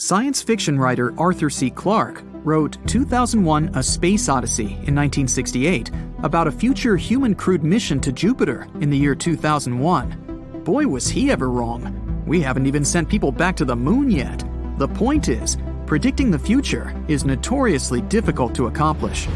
Science fiction writer Arthur C. Clarke wrote 2001: A Space Odyssey in 1968 about a future human-crewed mission to Jupiter in the year 2001. Boy, was he ever wrong. We haven't even sent people back to the moon yet. The point is, predicting the future is notoriously difficult to accomplish.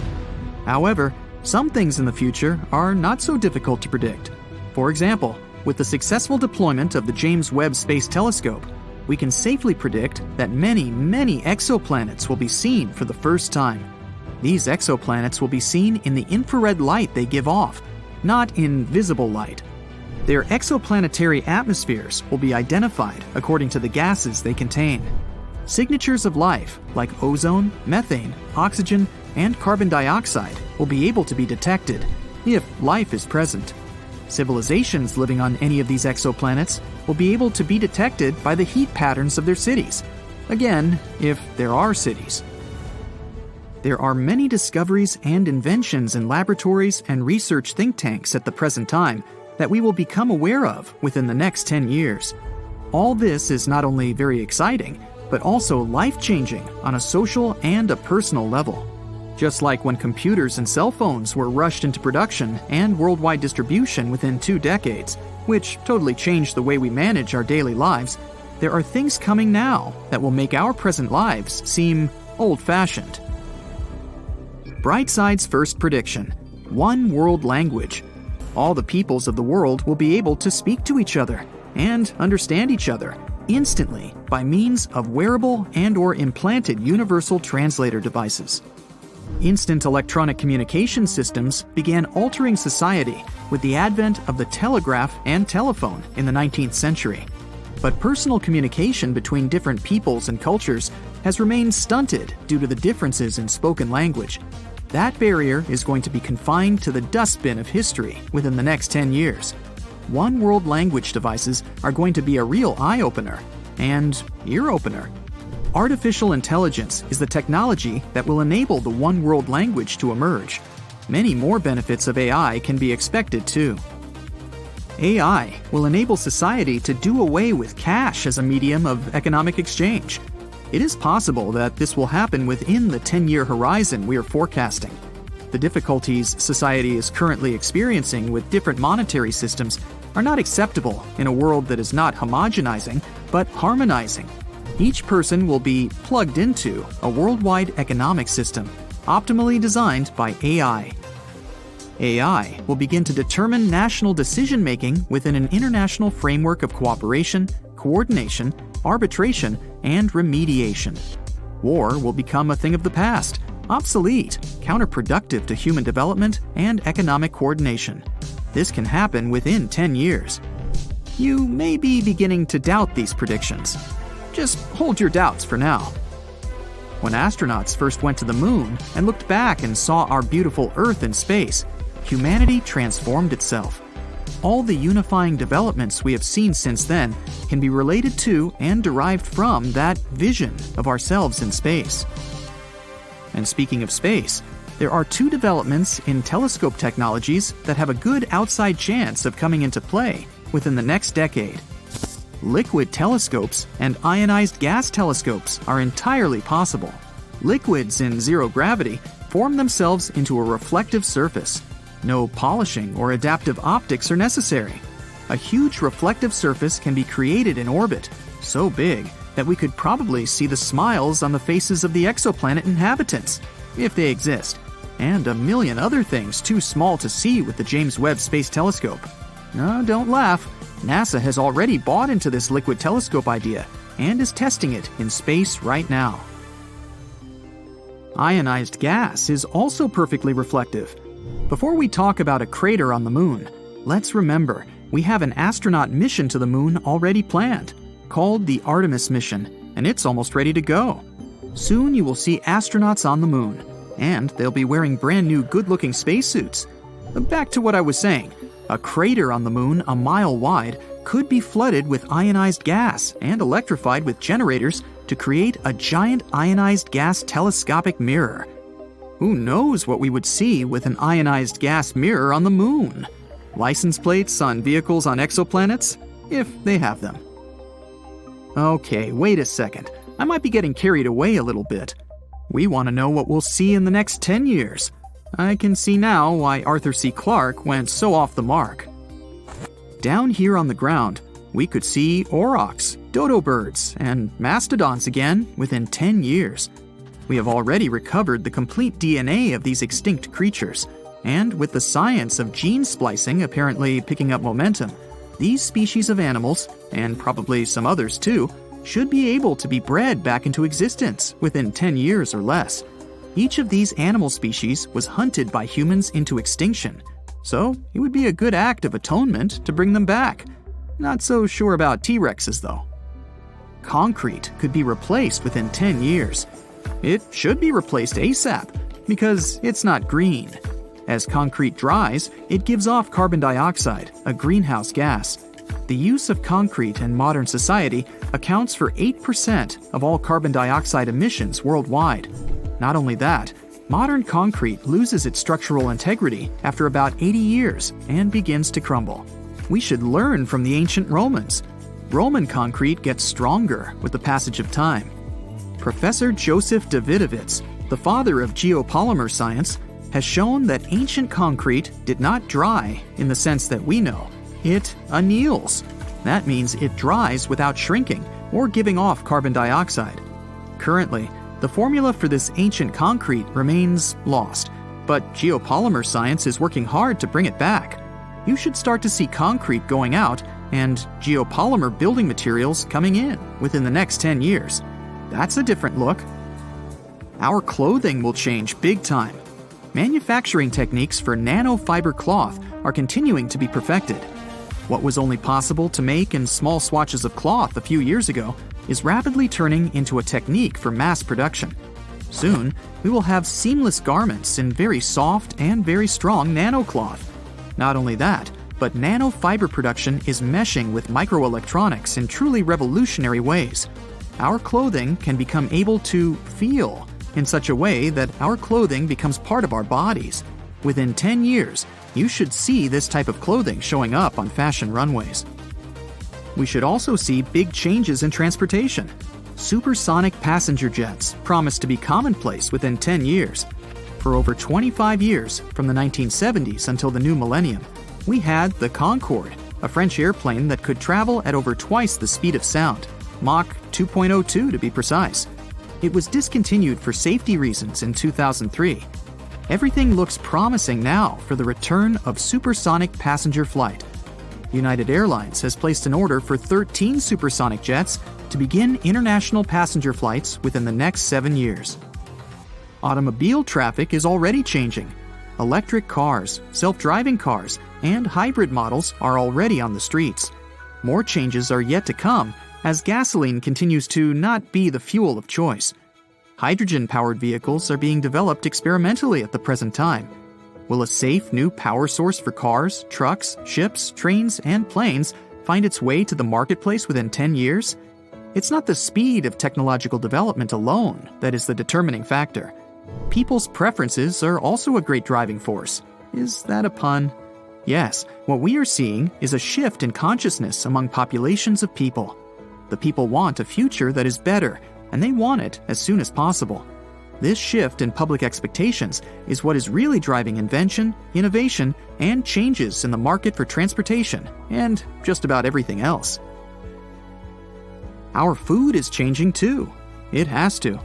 However, some things in the future are not so difficult to predict. For example, with the successful deployment of the James Webb Space Telescope, we can safely predict that many, many exoplanets will be seen for the first time. These exoplanets will be seen in the infrared light they give off, not in visible light. Their exoplanetary atmospheres will be identified according to the gases they contain. Signatures of life, like ozone, methane, oxygen, and carbon dioxide, will be able to be detected if life is present. Civilizations living on any of these exoplanets will be able to be detected by the heat patterns of their cities. Again, if there are cities. There are many discoveries and inventions in laboratories and research think tanks at the present time that we will become aware of within the next 10 years. All this is not only very exciting, but also life-changing on a social and a personal level. Just like when computers and cell phones were rushed into production and worldwide distribution within 2 decades, which totally changed the way we manage our daily lives, there are things coming now that will make our present lives seem old-fashioned. Brightside's first prediction: one world language. All the peoples of the world will be able to speak to each other and understand each other instantly by means of wearable and/or implanted universal translator devices. Instant electronic communication systems began altering society with the advent of the telegraph and telephone in the 19th century. But personal communication between different peoples and cultures has remained stunted due to the differences in spoken language. That barrier is going to be confined to the dustbin of history within the next 10 years. One world language devices are going to be a real eye-opener and ear-opener. Artificial intelligence is the technology that will enable the one world language to emerge. Many more benefits of AI can be expected too. AI will enable society to do away with cash as a medium of economic exchange. It is possible that this will happen within the 10-year horizon we are forecasting. The difficulties society is currently experiencing with different monetary systems are not acceptable in a world that is not homogenizing, but harmonizing. Each person will be plugged into a worldwide economic system, optimally designed by AI. AI will begin to determine national decision-making within an international framework of cooperation, coordination, arbitration, and remediation. War will become a thing of the past, obsolete, counterproductive to human development and economic coordination. This can happen within 10 years. You may be beginning to doubt these predictions. Just hold your doubts for now. When astronauts first went to the moon and looked back and saw our beautiful Earth in space, humanity transformed itself. All the unifying developments we have seen since then can be related to and derived from that vision of ourselves in space. And speaking of space, there are 2 developments in telescope technologies that have a good outside chance of coming into play within the next decade. Liquid telescopes and ionized gas telescopes are entirely possible. Liquids in zero gravity form themselves into a reflective surface. No polishing or adaptive optics are necessary. A huge reflective surface can be created in orbit, so big that we could probably see the smiles on the faces of the exoplanet inhabitants, if they exist, and a million other things too small to see with the James Webb Space Telescope. No, don't laugh. NASA has already bought into this liquid telescope idea and is testing it in space right now. Ionized gas is also perfectly reflective. Before we talk about a crater on the moon, let's remember we have an astronaut mission to the moon already planned, called the Artemis mission, and it's almost ready to go. Soon you will see astronauts on the moon, and they'll be wearing brand new good-looking spacesuits. Back to what I was saying. A crater on the moon a mile wide could be flooded with ionized gas and electrified with generators to create a giant ionized gas telescopic mirror. Who knows what we would see with an ionized gas mirror on the moon? License plates on vehicles on exoplanets? If they have them. Okay, wait a second. I might be getting carried away a little bit. We want to know what we'll see in the next 10 years. I can see now why Arthur C. Clarke went so off the mark. Down here on the ground, we could see aurochs, dodo birds, and mastodons again within 10 years. We have already recovered the complete DNA of these extinct creatures, and with the science of gene splicing apparently picking up momentum, these species of animals, and probably some others too, should be able to be bred back into existence within 10 years or less. Each of these animal species was hunted by humans into extinction, so it would be a good act of atonement to bring them back. Not so sure about T-Rexes though. Concrete could be replaced within 10 years. It should be replaced ASAP because it's not green. As concrete dries, it gives off carbon dioxide, a greenhouse gas. The use of concrete in modern society accounts for 8% of all carbon dioxide emissions worldwide. Not only that, modern concrete loses its structural integrity after about 80 years and begins to crumble. We should learn from the ancient Romans. Roman concrete gets stronger with the passage of time. Professor Joseph Davidovits, the father of geopolymer science, has shown that ancient concrete did not dry in the sense that we know. It anneals. That means it dries without shrinking or giving off carbon dioxide. Currently, the formula for this ancient concrete remains lost, but geopolymer science is working hard to bring it back. You should start to see concrete going out and geopolymer building materials coming in within the next 10 years. That's a different look. Our clothing will change big time. Manufacturing techniques for nanofiber cloth are continuing to be perfected. What was only possible to make in small swatches of cloth a few years ago is rapidly turning into a technique for mass production. Soon, we will have seamless garments in very soft and very strong nanocloth. Not only that, but nanofiber production is meshing with microelectronics in truly revolutionary ways. Our clothing can become able to feel in such a way that our clothing becomes part of our bodies. Within 10 years, you should see this type of clothing showing up on fashion runways. We should also see big changes in transportation. Supersonic passenger jets promise to be commonplace within 10 years. For over 25 years, from the 1970s until the new millennium, we had the Concorde, a French airplane that could travel at over twice the speed of sound, Mach 2.02 to be precise. It was discontinued for safety reasons in 2003. Everything looks promising now for the return of supersonic passenger flight. United Airlines has placed an order for 13 supersonic jets to begin international passenger flights within the next 7 years. Automobile traffic is already changing. Electric cars, self-driving cars, and hybrid models are already on the streets. More changes are yet to come as gasoline continues to not be the fuel of choice. Hydrogen-powered vehicles are being developed experimentally at the present time. Will a safe new power source for cars, trucks, ships, trains, and planes find its way to the marketplace within 10 years? It's not the speed of technological development alone that is the determining factor. People's preferences are also a great driving force. Is that a pun? Yes, what we are seeing is a shift in consciousness among populations of people. The people want a future that is better, and they want it as soon as possible. This shift in public expectations is what is really driving invention, innovation, and changes in the market for transportation, and just about everything else. Our food is changing too. It has to.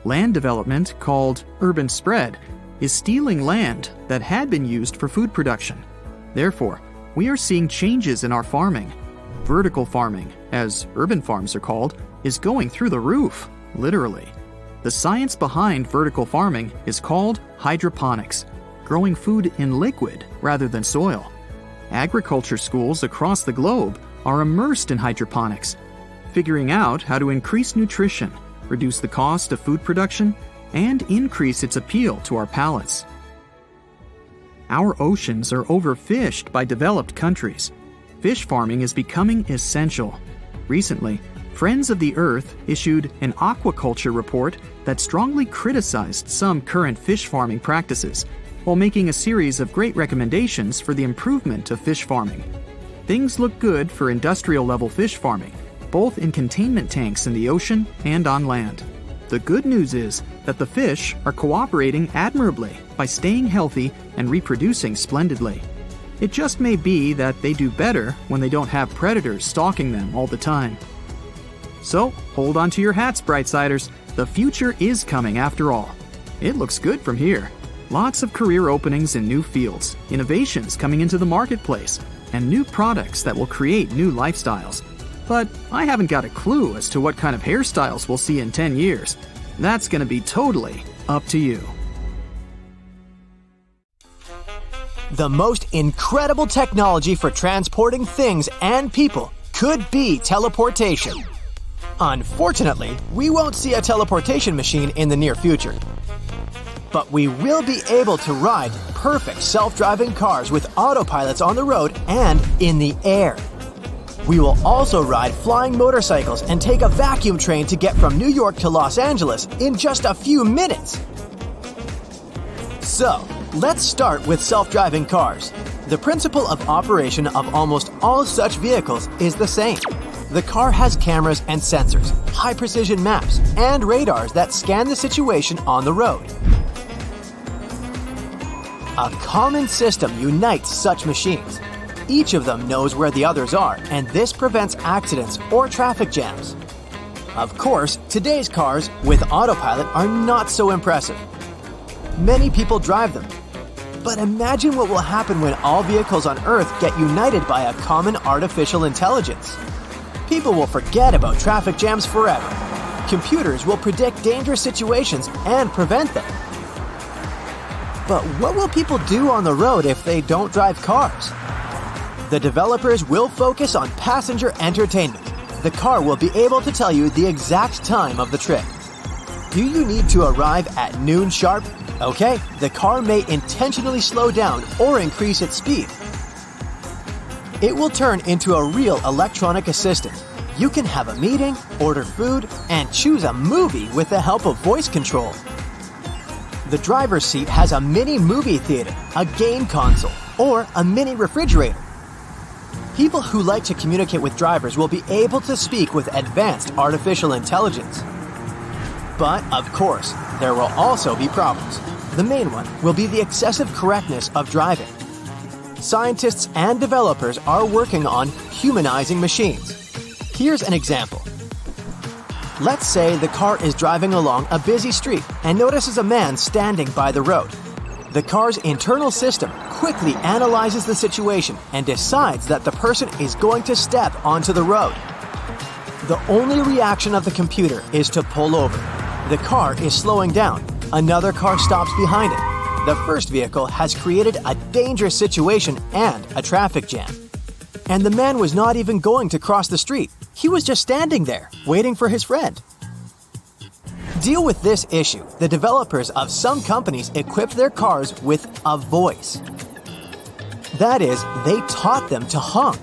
Land development, called urban spread, is stealing land that had been used for food production. Therefore, we are seeing changes in our farming. Vertical farming, as urban farms are called, is going through the roof, literally. The science behind vertical farming is called hydroponics, growing food in liquid rather than soil. Agriculture schools across the globe are immersed in hydroponics, figuring out how to increase nutrition, reduce the cost of food production, and increase its appeal to our palates. Our oceans are overfished by developed countries. Fish farming is becoming essential. Recently, Friends of the Earth issued an aquaculture report that strongly criticized some current fish farming practices, while making a series of great recommendations for the improvement of fish farming. Things look good for industrial-level fish farming, both in containment tanks in the ocean and on land. The good news is that the fish are cooperating admirably by staying healthy and reproducing splendidly. It just may be that they do better when they don't have predators stalking them all the time. So, hold on to your hats, Brightsiders. The future is coming after all. It looks good from here. Lots of career openings in new fields, innovations coming into the marketplace, and new products that will create new lifestyles. But I haven't got a clue as to what kind of hairstyles we'll see in 10 years. That's going to be totally up to you. The most incredible technology for transporting things and people could be teleportation. Unfortunately, we won't see a teleportation machine in the near future. But we will be able to ride perfect self-driving cars with autopilots on the road and in the air. We will also ride flying motorcycles and take a vacuum train to get from New York to Los Angeles in just a few minutes. So, let's start with self-driving cars. The principle of operation of almost all such vehicles is the same. The car has cameras and sensors, high-precision maps, and radars that scan the situation on the road. A common system unites such machines. Each of them knows where the others are, and this prevents accidents or traffic jams. Of course, today's cars with autopilot are not so impressive. Many people drive them. But imagine what will happen when all vehicles on Earth get united by a common artificial intelligence. People will forget about traffic jams forever. Computers will predict dangerous situations and prevent them. But what will people do on the road if they don't drive cars? The developers will focus on passenger entertainment. The car will be able to tell you the exact time of the trip. Do you need to arrive at noon sharp? Okay, the car may intentionally slow down or increase its speed. It will turn into a real electronic assistant. You can have a meeting, order food, and choose a movie with the help of voice control. The driver's seat has a mini movie theater, a game console, or a mini refrigerator. People who like to communicate with drivers will be able to speak with advanced artificial intelligence. But, of course, there will also be problems. The main one will be the excessive correctness of driving. Scientists and developers are working on humanizing machines. Here's an example. Let's say the car is driving along a busy street and notices a man standing by the road. The car's internal system quickly analyzes the situation and decides that the person is going to step onto the road. The only reaction of the computer is to pull over. The car is slowing down. Another car stops behind it. The first vehicle has created a dangerous situation and a traffic jam. And the man was not even going to cross the street. He was just standing there, waiting for his friend. Deal with this issue. The developers of some companies equipped their cars with a voice. That is, they taught them to honk.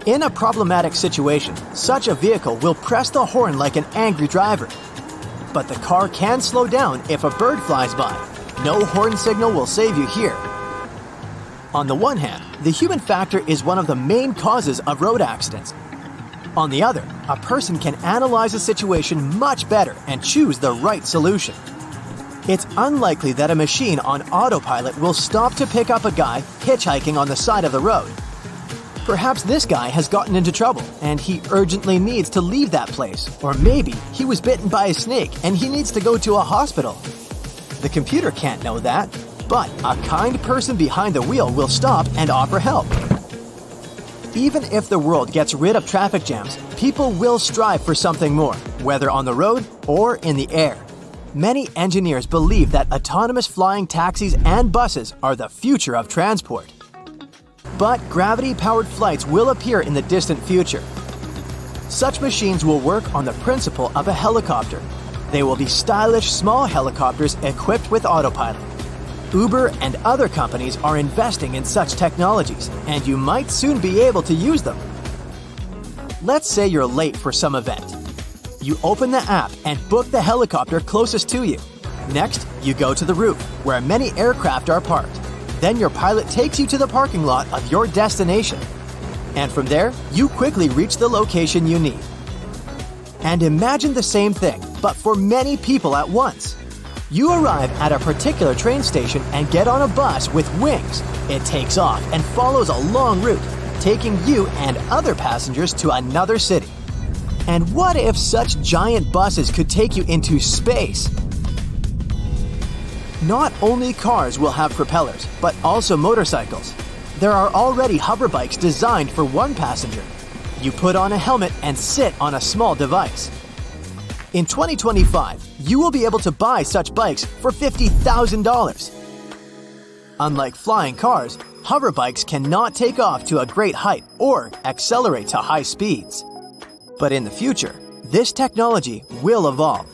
In a problematic situation, such a vehicle will press the horn like an angry driver. But the car can slow down if a bird flies by. No horn signal will save you here. On the one hand, the human factor is one of the main causes of road accidents. On the other, a person can analyze a situation much better and choose the right solution. It's unlikely that a machine on autopilot will stop to pick up a guy hitchhiking on the side of the road. Perhaps this guy has gotten into trouble and he urgently needs to leave that place. Or maybe he was bitten by a snake and he needs to go to a hospital. The computer can't know that, but a kind person behind the wheel will stop and offer help. Even if the world gets rid of traffic jams, people will strive for something more, whether on the road or in the air. Many engineers believe that autonomous flying taxis and buses are the future of transport. But gravity-powered flights will appear in the distant future. Such machines will work on the principle of a helicopter. They will be stylish small helicopters equipped with autopilot. Uber and other companies are investing in such technologies, and you might soon be able to use them. Let's say you're late for some event. You open the app and book the helicopter closest to you. Next, you go to the roof, where many aircraft are parked. Then your pilot takes you to the parking lot of your destination. And from there, you quickly reach the location you need. And imagine the same thing, but for many people at once. You arrive at a particular train station and get on a bus with wings. It takes off and follows a long route, taking you and other passengers to another city. And what if such giant buses could take you into space? Not only cars will have propellers, but also motorcycles. There are already hover bikes designed for one passenger. You put on a helmet and sit on a small device. In 2025, you will be able to buy such bikes for $50,000. Unlike flying cars, hover bikes cannot take off to a great height or accelerate to high speeds. But in the future, this technology will evolve.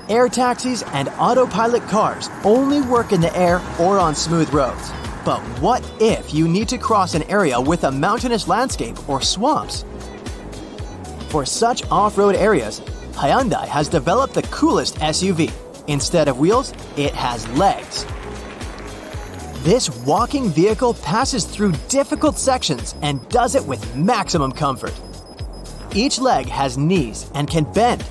Air taxis and autopilot cars only work in the air or on smooth roads. But what if you need to cross an area with a mountainous landscape or swamps? For such off-road areas, Hyundai has developed the coolest SUV. Instead of wheels, it has legs. This walking vehicle passes through difficult sections and does it with maximum comfort. Each leg has knees and can bend.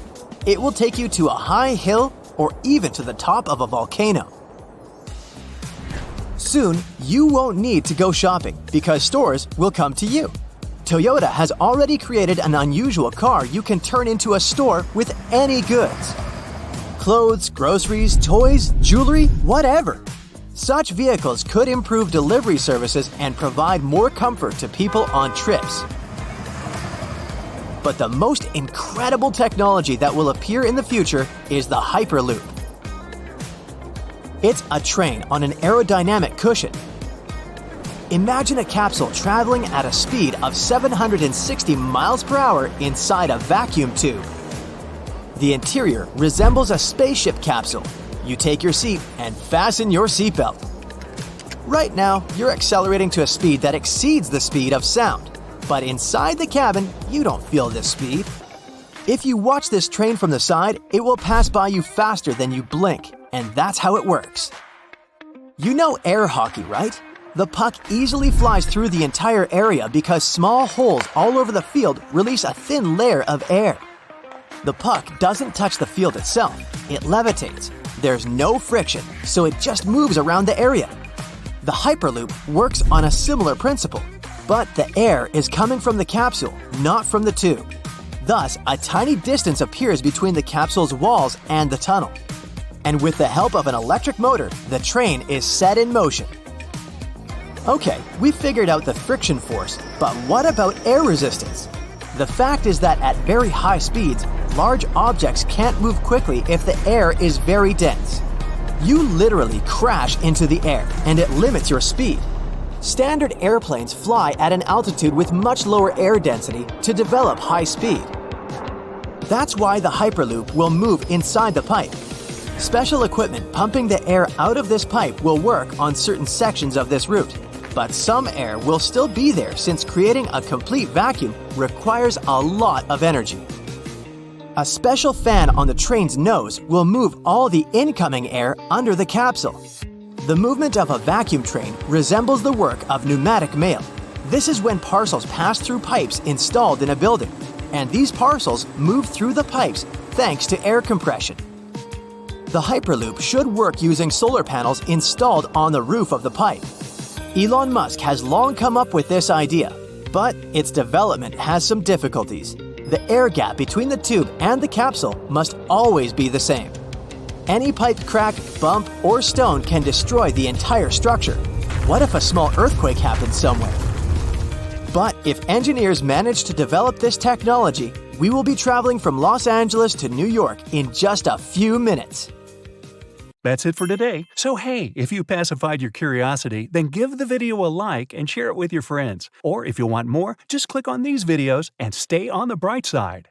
It will take you to a high hill or even to the top of a volcano. Soon, you won't need to go shopping because stores will come to you. Toyota has already created an unusual car you can turn into a store with any goods. Clothes, groceries, toys, jewelry, whatever. Such vehicles could improve delivery services and provide more comfort to people on trips. But the most incredible technology that will appear in the future is the Hyperloop. It's a train on an aerodynamic cushion. Imagine a capsule traveling at a speed of 760 miles per hour inside a vacuum tube. The interior resembles a spaceship capsule. You take your seat and fasten your seatbelt. Right now, you're accelerating to a speed that exceeds the speed of sound. But inside the cabin, you don't feel this speed. If you watch this train from the side, it will pass by you faster than you blink, and that's how it works. You know air hockey, right? The puck easily flies through the entire area because small holes all over the field release a thin layer of air. The puck doesn't touch the field itself, it levitates. There's no friction, so it just moves around the area. The Hyperloop works on a similar principle, but the air is coming from the capsule, not from the tube. Thus, a tiny distance appears between the capsule's walls and the tunnel. And with the help of an electric motor, the train is set in motion. Okay, we figured out the friction force, but what about air resistance? The fact is that at very high speeds, large objects can't move quickly if the air is very dense. You literally crash into the air, and it limits your speed. Standard airplanes fly at an altitude with much lower air density to develop high speed. That's why the Hyperloop will move inside the pipe. Special equipment pumping the air out of this pipe will work on certain sections of this route. But some air will still be there since creating a complete vacuum requires a lot of energy. A special fan on the train's nose will move all the incoming air under the capsule. The movement of a vacuum train resembles the work of pneumatic mail. This is when parcels pass through pipes installed in a building, and these parcels move through the pipes thanks to air compression. The Hyperloop should work using solar panels installed on the roof of the pipe. Elon Musk has long come up with this idea, but its development has some difficulties. The air gap between the tube and the capsule must always be the same. Any pipe crack, bump, or stone can destroy the entire structure. What if a small earthquake happens somewhere? But if engineers manage to develop this technology, we will be traveling from Los Angeles to New York in just a few minutes. That's it for today. So hey, if you pacified your curiosity, then give the video a like and share it with your friends. Or if you want more, just click on these videos and stay on the bright side.